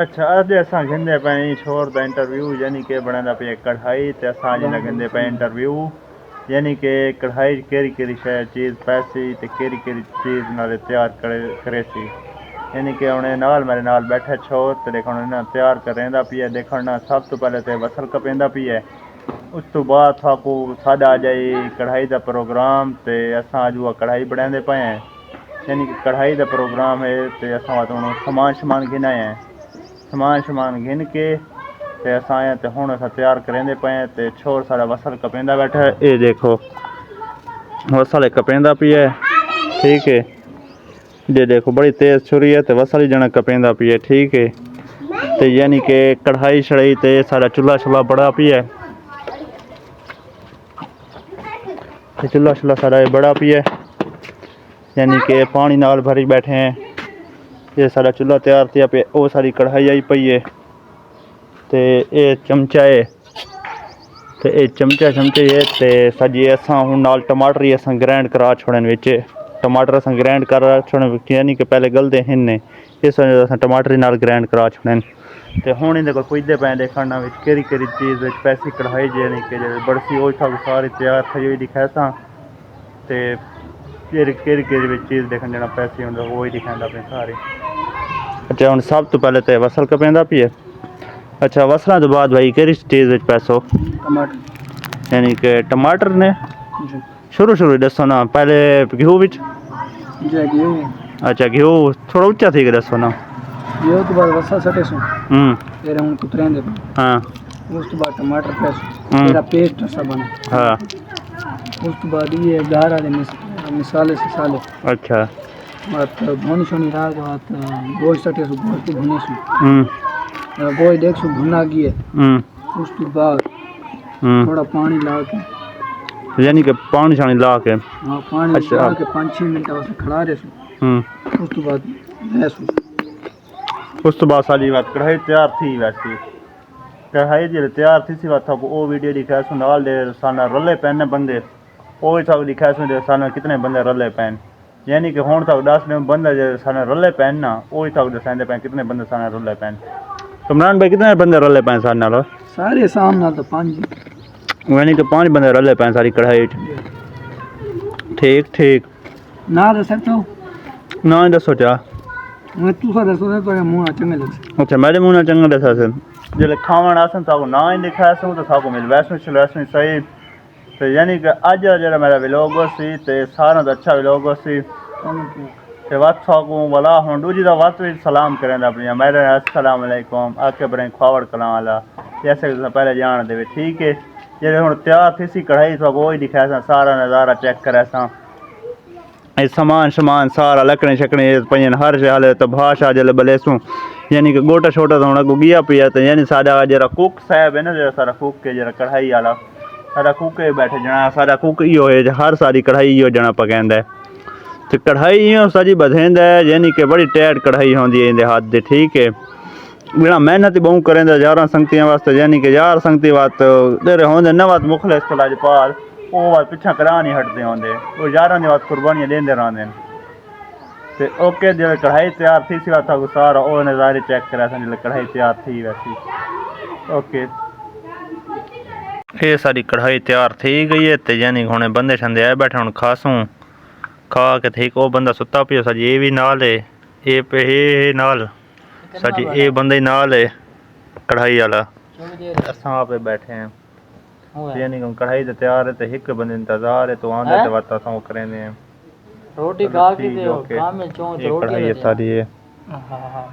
अच्छा अज असां घिंदे पे छोर दा इंटरव्यू यानी कि बनांदा पे कढ़ाई ते असां जिन्ना घिंदे पे इंटरव्यू यानी कि कढ़ाई केरी केरी शय चीज़ पैसी ते केरी केरी चीज़ नाले तैयार करे सी यानी कि उन्हें नाल मेरे नाल बैठे छोर ते देखो ना तैयार करेंदा पिया देखना सब तो पहले ते वसल कपेंदा पिया उस तो बाद थाकू साडा आ जाए कढ़ाई दा प्रोग्राम ते असां अज वो कढ़ाई बनांदे पे हैं यानी कि कढ़ाई दा प्रोग्राम है ते असां वटों समान शमान घिना है समान शमान घिन के ते असां ते हुण असां तैयार करेंदे पे ते छोर सारा वसल कपेंदा बैठा है ये देखो वसल कपेंदा पिया ठीक है ये देखो बड़ी तेज़ छुरी है तो वसल ही जना कपेंदा पिया ठीक है तो यानी कि कढ़ाई शढ़ाई ते सारा चूल्हा शुल्हा बड़ा पिया चूल्हा शुल्हा सारा बड़ा पिया यानी कि पानी नाल भरी बैठे हैं ये सारा चूल्हा तैयार थिया पे वो सारी कढ़ाई आई पई है ते ये चमचा है ते ये चमचे है ते सजी असां हुण नाल टमाटर ही असां ग्राइंड करा छोड़न विच टमाटर असां ग्राइंड करा छोड़न यानी कि पहले गलदे हिन इस वजह असां टमाटर ही नाल ग्राइंड करा छोड़न ते हुण इंदे कोल पुजदे पे देखना विच केरी केरी चीज़ विच पैसी कढ़ाई यानी कि बड़सी वो सारी तैयार थी हुई दिखासा ते केरी केरी चीज़ देखने जना पैसे होंगे वो ही दिखांदा पे सारे अच्छा हम सब तो पहले तो वसल कपेंदा पिए अच्छा वसलों तो बाद भाई केरी चीज़ पैसो टमाटर यानी कि टमाटर ने जी शुरू दसो ना पहले घ्यू बिच घी अच्छा घ्यू थोड़ा उच्चा थी दसो ना घी तो बाद वसा सटे सो फिर हम कुतरेंदे हाँ उस तो बाद टमाटर पेस्ट मेरा पेस्ट सा बना हाँ उस तो बाद ये गारा दे मिसाले से साले अच्छा बात भुनी शुनी रात बात गोश्त सटे सो गोश्त भुने सो गोश्त देख सो भुना गया उस तो बाद थोड़ा पानी ला के यानी कि पानी शानी ला के हाँ पानी अच्छा ला के 5-6 मिनट वास्ते खड़ा रहे सो उस तो बाद भैंस उस तो बाद सारी बात कढ़ाई तैयार थी वैसी कढ़ाई जो तैयार थी सी बात वो वीडियो दिखाया सो नाल दे साना रले पैन बंदे वो ही सब दिखाया सो साना कितने बंदे रले पैन यानी कि हुण तक 10 बंदे जो साने रले पैन ना वो ही तक दसांदे पैन कितने बंदे साने रले पैन तो इमरान भाई कितने बंदे रले पैन सारे नाल सारे शाम नाल तो 5 यानी कि 5 बंदे रले पैन सारी कढ़ाई ठीक ना दस सकते हो ना दसो चा मैं तू सा दसो तो मुंह ना चंगे लग अच्छा मेरे मुंह ना चंगा दसा से जले खावन आसन ताको ना ही दिखाया सो तो ताको मिल वैष्णो सही तो यानी कि अज जरा मेरा व्लॉग सी ते सारा दा अच्छा व्लॉग सी ते वत थाको वाला हुन दूजी दा वत भी सलाम करेंदा अपनी मेरे अस्सलाम वालेकुम आके बरे खावड़ कलां वाला जैसे पहले जान देवे ठीक है जे हुन तैयार थी सी कढ़ाई थाको वो ही दिखाया सारा नज़ारा चेक करे सामान शमान सारा लकड़े शकड़े पयन हर शे तो भाषा जले बलेसू यानी कि गोटा छोटा तो हुन गिया पिया तो यानी साडा जरा कुक साहब है ना जरा सारा कुक के जरा कढ़ाई वाला सारा कुक बैठे जना सारा कुक इो है हर सारी कढ़ाई इो जना पकांदा है तो कढ़ाई इं सजी बधेंदा है यानी कि बड़ी टाइट कढ़ाई होंदी है इंदे हाथ दे ठीक है बिना मेहनत बहु करेंदा 11 संगतियां वास्ते यानी कि 11 संगती बात देरे होंदे न बात मुखलिस तो लाजपाल वो बात पिछा करा नहीं हटते होंदे वो 11 दी बात कुर्बानियां देंदे रहंदे ते ओके जो कढ़ाई तैयार थी सी बात सारा वो नज़ारे चेक करा जो कढ़ाई तैयार थी वैसी ओके ये सारी कढ़ाई तैयार थी गई है तो यानी हुणे बंदे शंदे आए बैठे हुण खासूं खा के ठीक वो बंदा सुता पियो सज ये भी नाल है ये पे नाल सच ये बंदा ही नाल है कढ़ाई वाला असां पे बैठे हैं यानी कि कढ़ाई तो तैयार है तो एक बंदे इंतजार है तो आंदे तो बात असां करेंदे हैं रोटी खा के दे काम में चों रोटी सारी है हां हां